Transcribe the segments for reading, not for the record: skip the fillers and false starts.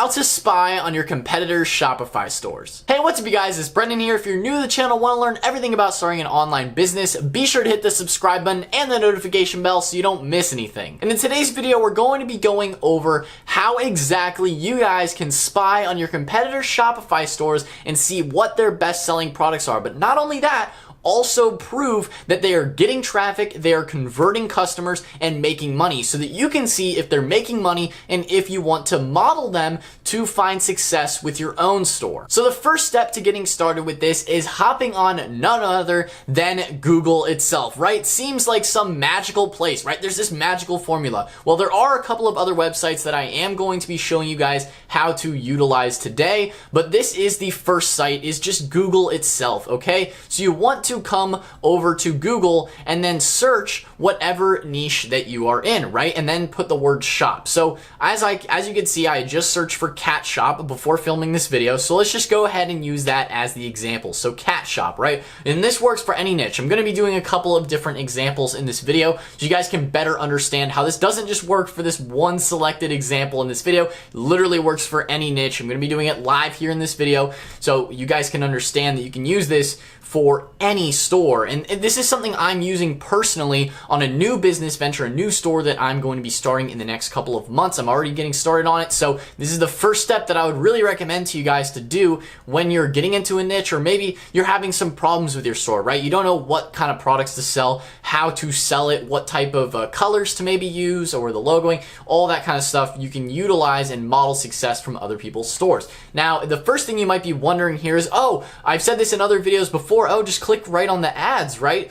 How to spy on your competitors' Shopify stores. Hey, what's up you guys? It's Brennan here. If you're new to the channel, want to learn everything about starting an online business, be sure to hit the subscribe button and the notification bell so you don't miss anything. And in today's video, we're going to be going over how exactly you guys can spy on your competitors' Shopify stores and see what their best-selling products are. But not only that, also prove that they are getting traffic, they are converting customers and making money so that you can see if they're making money and if you want to model them to find success with your own store. So the first step to getting started with this is hopping on none other than Google itself, right? Seems like some magical place, right? There's this magical formula. Well, there are a couple of other websites that I am going to be showing you guys how to utilize today, but this is the first site, is just Google itself, okay? So you want to come over to Google and then search whatever niche that you are in, right? And then put the word shop. So as you can see, I just searched for cat shop before filming this video. So let's just go ahead and use that as the example. So cat shop, right? And this works for any niche. I'm going to be doing a couple of different examples in this video so you guys can better understand how this doesn't just work for this one selected example in this video. It literally works for any niche. I'm going to be doing it live here in this video so you guys can understand that you can use this for any store. And this is something I'm using personally on a new business venture, a new store that I'm going to be starting in the next couple of months. I'm already getting started on it. So this is the first step that I would really recommend to you guys to do when you're getting into a niche, or maybe you're having some problems with your store, right? You don't know what kind of products to sell, how to sell it, what type of colors to maybe use, or the logoing, all that kind of stuff you can utilize and model success from other people's stores. Now, the first thing you might be wondering here is, oh, I've said this in other videos before, oh, just click right on the ads, right?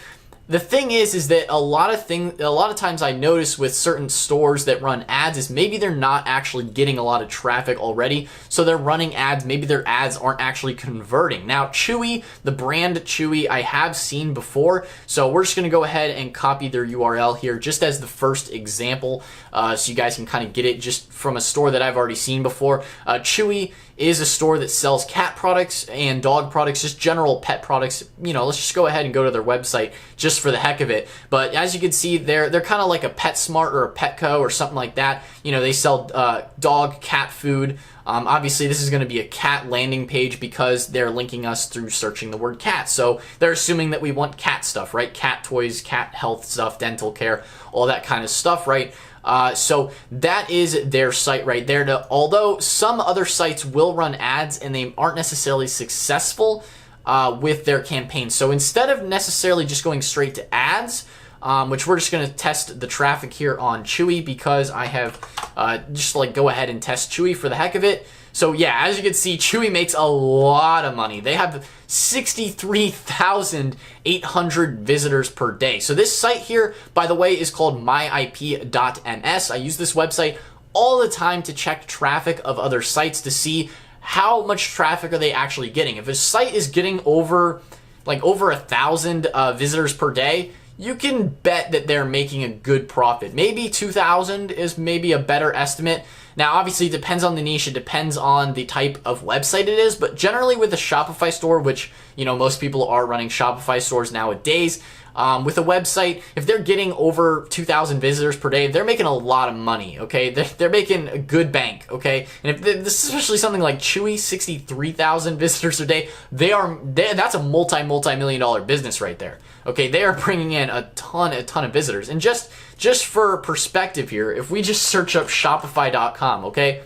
The thing is that a lot of times I notice with certain stores that run ads is maybe they're not actually getting a lot of traffic already, so they're running ads, maybe their ads aren't actually converting. Now, Chewy, the brand Chewy, I have seen before, so we're just gonna go ahead and copy their URL here just as the first example, so you guys can kind of get it just from a store that I've already seen before. Chewy is a store that sells cat products and dog products, just general pet products. You know, let's just go ahead and go to their website just for the heck of it. But as you can see, they're kind of like a PetSmart or a Petco or something like that. You know, they sell dog, cat food. Obviously, this is going to be a cat landing page because they're linking us through searching the word cat. So they're assuming that we want cat stuff, right? Cat toys, cat health stuff, dental care, all that kind of stuff, right? So that is their site right there. Although some other sites will run ads and they aren't necessarily successful with their campaigns. So instead of necessarily just going straight to ads, which we're just going to test the traffic here on Chewy because I have just like go ahead and test Chewy for the heck of it. So yeah, as you can see, Chewy makes a lot of money. They have 63,800 visitors per day. So this site here, by the way, is called myip.ms. I use this website all the time to check traffic of other sites to see how much traffic are they actually getting. If a site is getting over 1,000 visitors per day, you can bet that they're making a good profit. Maybe 2,000 is maybe a better estimate. Now, obviously, it depends on the niche. It depends on the type of website it is. But generally with a Shopify store, which, you know, most people are running Shopify stores nowadays, with a website, if they're getting over 2,000 visitors per day, they're making a lot of money, okay? They're making a good bank, okay? And if this, especially something like Chewy, 63,000 visitors a day, that's a multi-million dollar business right there, okay? They are bringing in a ton of visitors. And just for perspective here, if we just search up Shopify.com, okay?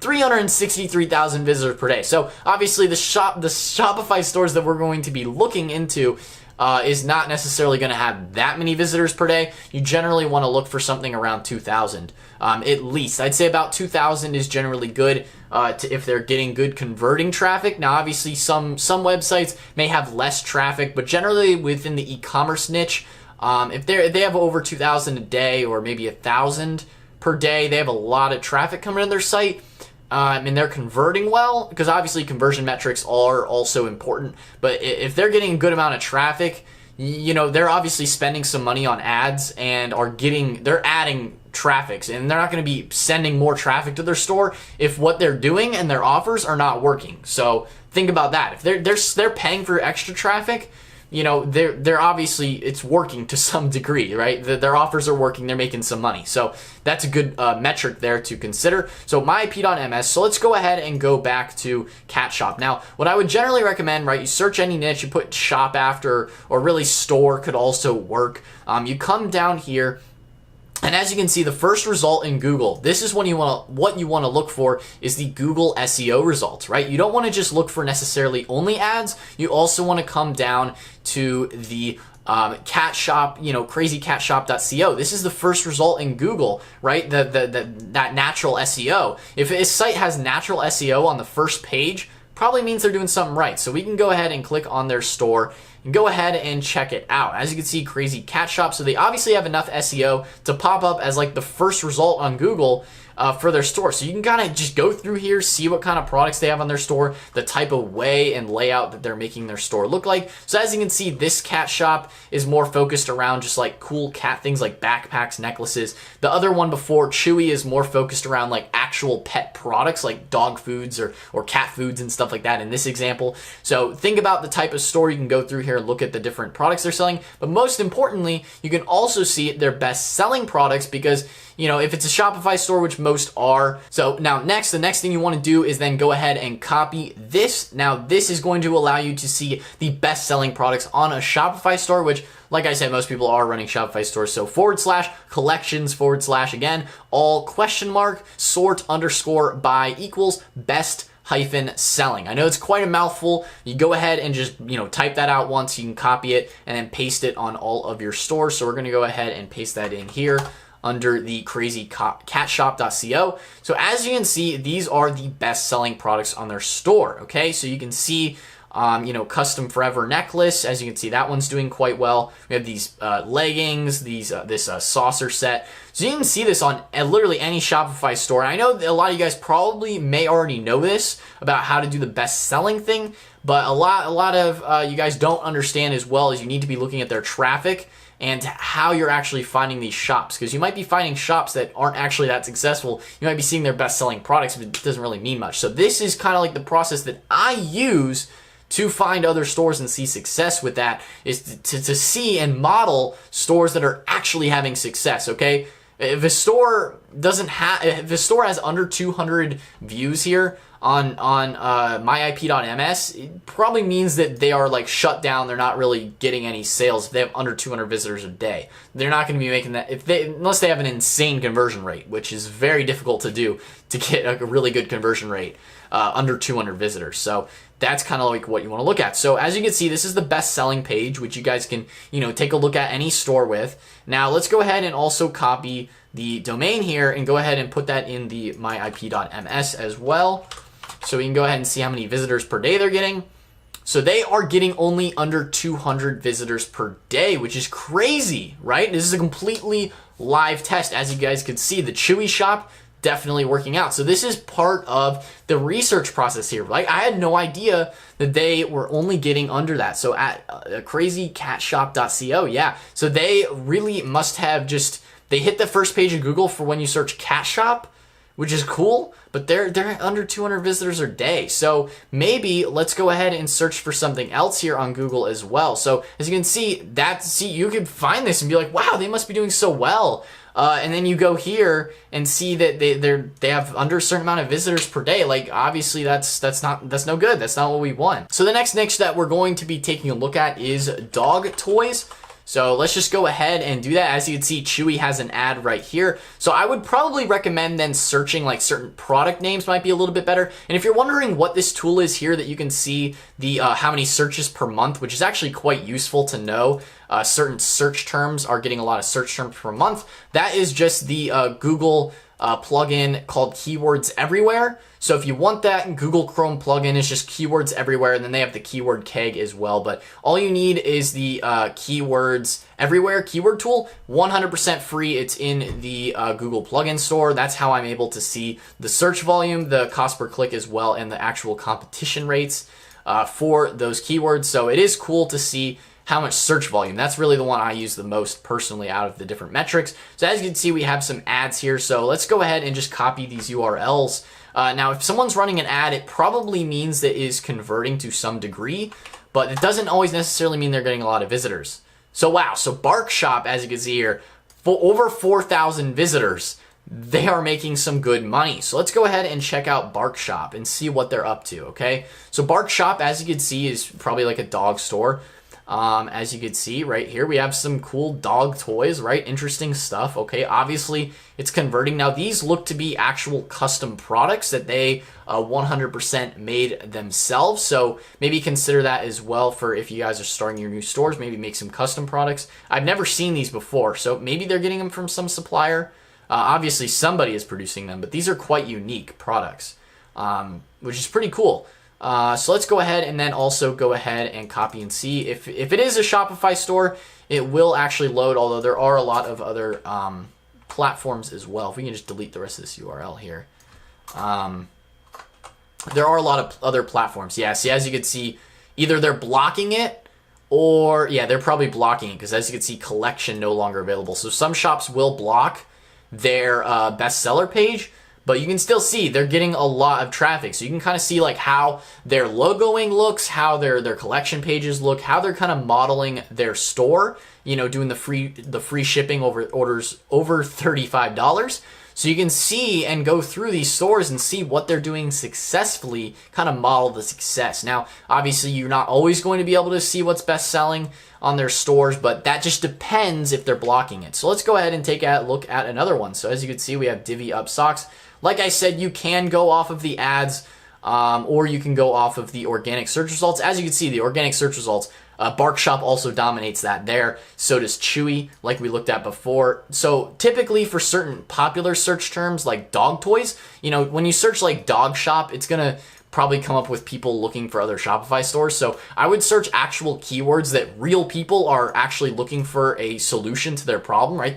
363,000 visitors per day. So obviously the Shopify stores that we're going to be looking into is not necessarily going to have that many visitors per day. You generally want to look for something around 2,000 at least. I'd say about 2,000 is generally good if they're getting good converting traffic. Now, obviously, some websites may have less traffic, but generally within the e-commerce niche, if they have over 2,000 a day or maybe 1,000 per day, they have a lot of traffic coming to their site. And they're converting well, because obviously conversion metrics are also important. But if they're getting a good amount of traffic, you know, they're obviously spending some money on ads and they're adding traffic, and they're not going to be sending more traffic to their store if what they're doing and their offers are not working. So think about that. If they're paying for extra traffic, they're obviously, it's working to some degree, right? Their offers are working, they're making some money. So that's a good metric there to consider. So myip.ms. So let's go ahead and go back to cat shop. Now, what I would generally recommend, right? You search any niche, you put shop after, or really store could also work. You come down here. And as you can see, the first result in Google, this is what you want to look for is the Google SEO results, right? You don't want to just look for necessarily only ads. You also want to come down to the cat shop, crazycatshop.co. This is the first result in Google, right? That natural SEO. If a site has natural SEO on the first page, probably means they're doing something right. So we can go ahead and click on their store and go ahead and check it out. As you can see, Crazy Cat Shop. So they obviously have enough SEO to pop up as like the first result on Google for their store. So you can kind of just go through here, see what kind of products they have on their store, the type of way and layout that they're making their store look like. So as you can see, this cat shop is more focused around just like cool cat things like backpacks, necklaces. The other one before, Chewy, is more focused around like actual pet products like dog foods or cat foods and stuff like that in this example. So think about the type of store. You can go through here and look at the different products they're selling. But most importantly, you can also see their best selling products because if it's a Shopify store, which most are. So now the next thing you want to do is then go ahead and copy this. Now this is going to allow you to see the best selling products on a Shopify store, which like I said, most people are running Shopify stores. So / collections / again, all / sort _ by equals best - selling. I know it's quite a mouthful. You go ahead and just, type that out once. You can copy it and then paste it on all of your stores. So we're going to go ahead and paste that in here under the crazycatshop.co. So as you can see, these are the best selling products on their store. Okay, so you can see custom forever necklace. As you can see, that one's doing quite well. We have these leggings, this saucer set. So you can see this on literally any Shopify store. And I know a lot of you guys probably may already know this about how to do the best selling thing, but a lot of you guys don't understand as well as you need to be looking at their traffic and how you're actually finding these shops, because you might be finding shops that aren't actually that successful. You might be seeing their best selling products, but it doesn't really mean much. So this is kind of like the process that I use to find other stores and see success with that, is to see and model stores that are actually having success. Okay, if a store has under 200 views here on myip.ms, it probably means that they are like shut down. They're not really getting any sales. If they have under 200 visitors a day, they're not going to be making that unless they have an insane conversion rate, which is very difficult to do to get a really good conversion rate under 200 visitors. So that's kind of like what you want to look at. So as you can see, this is the best selling page, which you guys can, take a look at any store with. Now let's go ahead and also copy the domain here and go ahead and put that in the myip.ms as well. So we can go ahead and see how many visitors per day they're getting. So they are getting only under 200 visitors per day, which is crazy, right? This is a completely live test. As you guys can see, the Chewy shop definitely working out. So this is part of the research process here, right? I had no idea that they were only getting under that. So at crazycatshop.co, yeah. So they really must have they hit the first page of Google for when you search cat shop, which is cool, but they're under 200 visitors a day. So maybe let's go ahead and search for something else here on Google as well. So as you can see, you could find this and be like, wow, they must be doing so well. And then you go here and see that they have under a certain amount of visitors per day. Like obviously that's no good. That's not what we want. So the next niche that we're going to be taking a look at is dog toys. So let's just go ahead and do that. As you can see, Chewy has an ad right here. So I would probably recommend then searching like certain product names might be a little bit better. And if you're wondering what this tool is here that you can see the how many searches per month, which is actually quite useful to know. Certain search terms are getting a lot of search terms per month. That is just the Google plugin called Keywords Everywhere. So if you want that, Google Chrome plugin is just Keywords Everywhere, and then they have the keyword keg as well. But all you need is the Keywords Everywhere keyword tool, 100% free. It's in the Google plugin store. That's how I'm able to see the search volume, the cost per click as well, and the actual competition rates for those keywords. So it is cool to see how much search volume. That's really the one I use the most personally out of the different metrics. So as you can see, we have some ads here. So let's go ahead and just copy these URLs. Now, if someone's running an ad, it probably means that it is converting to some degree. but it doesn't always necessarily mean they're getting a lot of visitors. So wow, so Bark Shop, as you can see here, for over 4,000 visitors, they are making some good money. So let's go ahead and check out Bark Shop and see what they're up to, okay? So Bark Shop, as you can see, is probably like a dog store. As you can see right here, we have some cool dog toys, right? Interesting stuff, okay? Obviously, it's converting. Now, these look to be actual custom products that they 100% made themselves. So maybe consider that as well for if you guys are starting your new stores, maybe make some custom products. I've never seen these before, so maybe they're getting them from some supplier. Obviously, somebody is producing them, but these are quite unique products, which is pretty cool. So let's go ahead and then also go ahead and copy and see if it is a Shopify store, it will actually load, although there are a lot of other platforms as well. If we can just delete the rest of this URL here. There are a lot of other platforms. Yeah, see, as you can see, either they're blocking it or, yeah, they're probably blocking it because as you can see, collection no longer available. So some shops will block their bestseller page, but you can still see they're getting a lot of traffic. So you can kind of see like how their logoing looks, how their collection pages look, how they're kind of modeling their store, you know, doing the free shipping over orders over $35. So you can see and go through these stores and see what they're doing successfully, kind of model the success. Now, obviously, you're not always going to be able to see what's best selling on their stores, but that just depends if they're blocking it. So let's go ahead and take a look at another one. So as you can see, we have Divvy Up Socks. Like I said, you can go off of the ads or you can go off of the organic search results. As you can see, the organic search results, Bark Shop also dominates that there. So does Chewy, like we looked at before. So typically for certain popular search terms like dog toys, you know, when you search like dog shop, it's going to probably come up with people looking for other Shopify stores. So I would search actual keywords that real people are actually looking for a solution to their problem, right?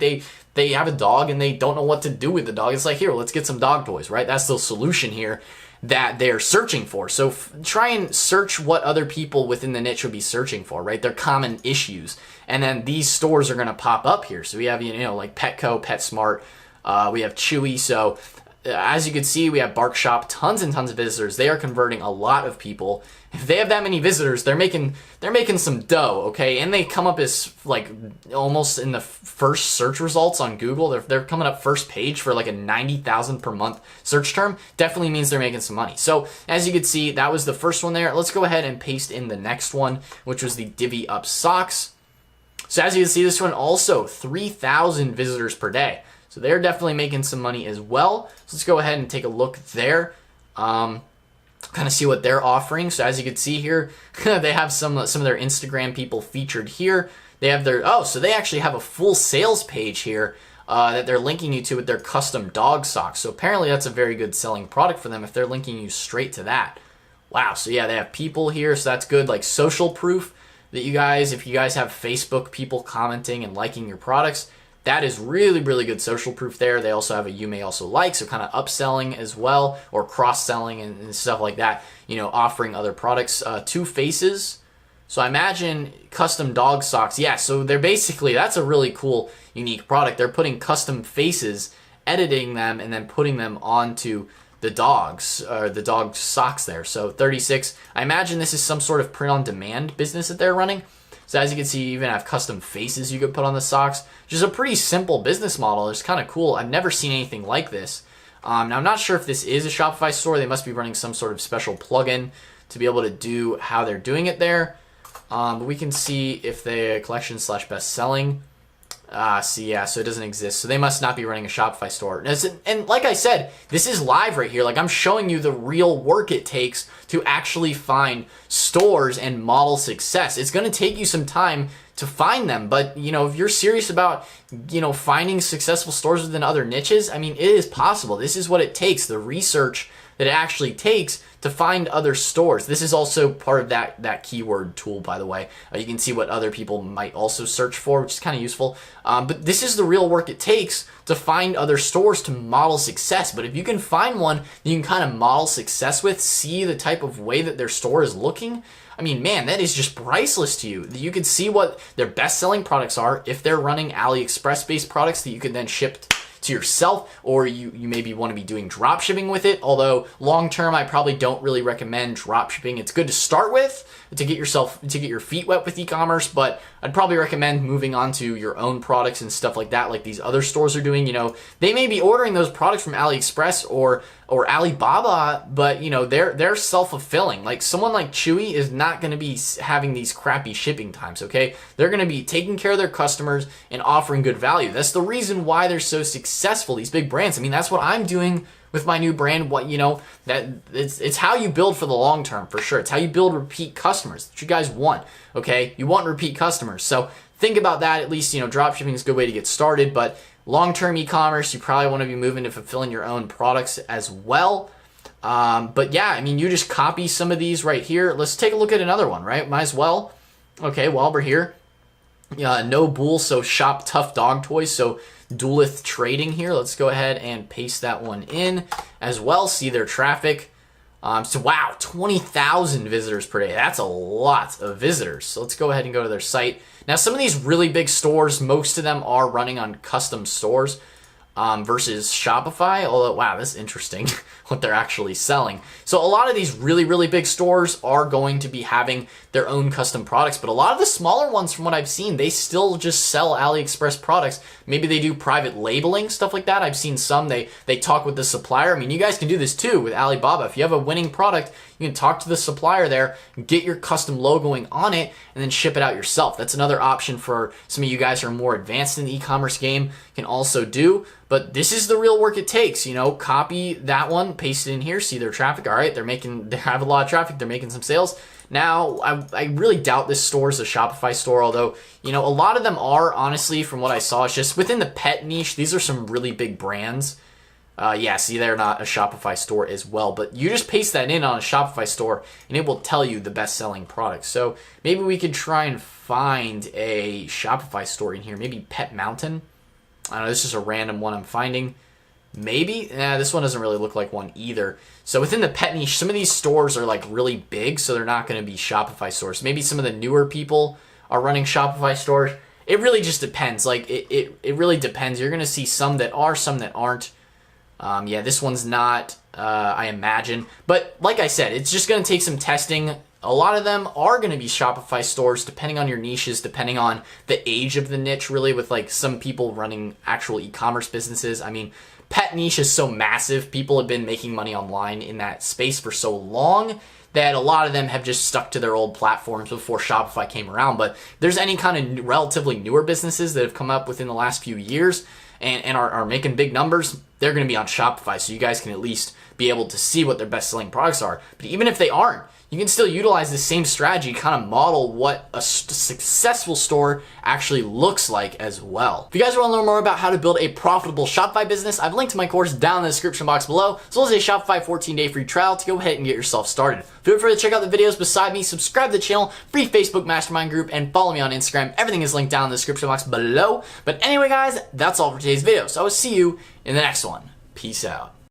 They have a dog and they don't know what to do with the dog. It's like, here, let's get some dog toys, right? That's the solution here that they're searching for. So try and search what other people within the niche would be searching for, right? Their common issues. And then these stores are going to pop up here. So we have, you know, like Petco, PetSmart, we have Chewy. So as you can see, we have Bark Shop, tons and tons of visitors. They are converting a lot of people. If they have that many visitors, they're making some dough, okay? And they come up as like almost in the first search results on Google. They're coming up first page for like a 90,000 per month search term. Definitely means they're making some money. So as you can see, that was the first one there. Let's go ahead and paste in the next one, which was the Divvy Up Socks. So as you can see, this one also 3,000 visitors per day. So they're definitely making some money as well. So let's go ahead and take a look there. Kind of see what they're offering. So as you can see here, they have some of their Instagram people featured here. They have their, so they actually have a full sales page here that they're linking you to with their custom dog socks. So apparently that's a very good selling product for them if they're linking you straight to that. Wow, so yeah, they have people here, so that's good, like social proof that you guys, if you guys have Facebook people commenting and liking your products, that is really, really good social proof there. They also have a you may also like, so kind of upselling as well, or cross-selling and stuff like that, you know, offering other products. Two Faces. So I imagine custom dog socks. Yeah, so they're basically, that's a really cool, unique product. They're putting custom faces, editing them, and then putting them onto the dogs, or the dog socks there. So 36. I imagine this is some sort of print-on-demand business that they're running. So as you can see, you even have custom faces you could put on the socks. Just a pretty simple business model. It's kind of cool. I've never seen anything like this. Now, I'm not sure if this is a Shopify store. They must be running some sort of special plugin to be able to do how they're doing it there. But we can see if the collection / best selling. See, yeah, so it doesn't exist. So they must not be running a Shopify store. And like I said, this is live right here. Like I'm showing you the real work it takes to actually find stores and model success. It's going to take you some time to find them. But, you know, if you're serious about, you know, finding successful stores within other niches, I mean, it is possible. This is what it takes, the research that it actually takes to find other stores. This is also part of that keyword tool, by the way. You can see what other people might also search for, which is kind of useful. But this is the real work it takes to find other stores to model success. But if you can find one you can kind of model success with, see the type of way that their store is looking, I mean, man, that is just priceless to you. You can see what their best-selling products are if they're running AliExpress-based products that you can then ship to yourself, or you maybe want to be doing drop shipping with it. Although long term, I probably don't really recommend drop shipping. It's good to start with to get your feet wet with e-commerce, but I'd probably recommend moving on to your own products and stuff like that, like these other stores are doing. They may be ordering those products from AliExpress or Alibaba, but they're self-fulfilling. Like someone like Chewy is not going to be having these crappy shipping times, okay? They're going to be taking care of their customers and offering good value. That's the reason why they're so successful, these big brands. I mean, that's what I'm doing with my new brand. That it's how you build for the long term, for sure. It's how you build repeat customers that you guys want, okay? You want repeat customers. So think about that. At least, drop shipping is a good way to get started, but long-term e-commerce, you probably want to be moving to fulfilling your own products as well. But yeah, I mean, you just copy some of these right here. Let's take a look at another one, right? Might as well. Okay, while we're here, no bull, so shop tough dog toys. So Duelith Trading here. Let's go ahead and paste that one in as well. See their traffic. So wow, 20,000 visitors per day. That's a lot of visitors. So let's go ahead and go to their site. Now, some of these really big stores, most of them are running on custom stores versus Shopify. Although, wow, that's interesting what they're actually selling. So a lot of these really, really big stores are going to be having their own custom products, but a lot of the smaller ones, from what I've seen, they still just sell AliExpress products. Maybe they do private labeling, stuff like that. I've seen some, they talk with the supplier. I mean, you guys can do this too with Alibaba. If you have a winning product, you can talk to the supplier there, get your custom logoing on it, and then ship it out yourself. That's another option for some of you guys who are more advanced in the e-commerce game can also do. But this is the real work it takes. Copy that one, paste it in here, see their traffic. All right, they have a lot of traffic, they're making some sales. Now, I really doubt this store is a Shopify store, although, a lot of them are, honestly, from what I saw. It's just within the pet niche, these are some really big brands. Yeah, see, they're not a Shopify store as well, but you just paste that in on a Shopify store, and it will tell you the best-selling products. So maybe we could try and find a Shopify store in here, maybe Pet Mountain. I don't know, this is a random one I'm finding. Maybe? This one doesn't really look like one either. So within the pet niche, some of these stores are like really big, so they're not going to be Shopify stores. Maybe some of the newer people are running Shopify stores. It really just depends. Like it really depends. You're going to see some that are, some that aren't. Yeah, this one's not, I imagine. But like I said, it's just going to take some testing. A lot of them are going to be Shopify stores, depending on your niches, depending on the age of the niche, really, with like some people running actual e-commerce businesses. I mean, pet niche is so massive. People have been making money online in that space for so long that a lot of them have just stuck to their old platforms before Shopify came around. But there's any kind of relatively newer businesses that have come up within the last few years and are making big numbers, they're going to be on Shopify, so you guys can at least be able to see what their best-selling products are. But even if they aren't, you can still utilize the same strategy, kind of model what a successful store actually looks like as well. If you guys want to learn more about how to build a profitable Shopify business, I've linked to my course down in the description box below, as well as a Shopify 14-day free trial to go ahead and get yourself started. Feel free to check out the videos beside me, subscribe to the channel, free Facebook mastermind group, and follow me on Instagram. Everything is linked down in the description box below. But anyway, guys, that's all for today's video. So I will see you in the next one. Peace out.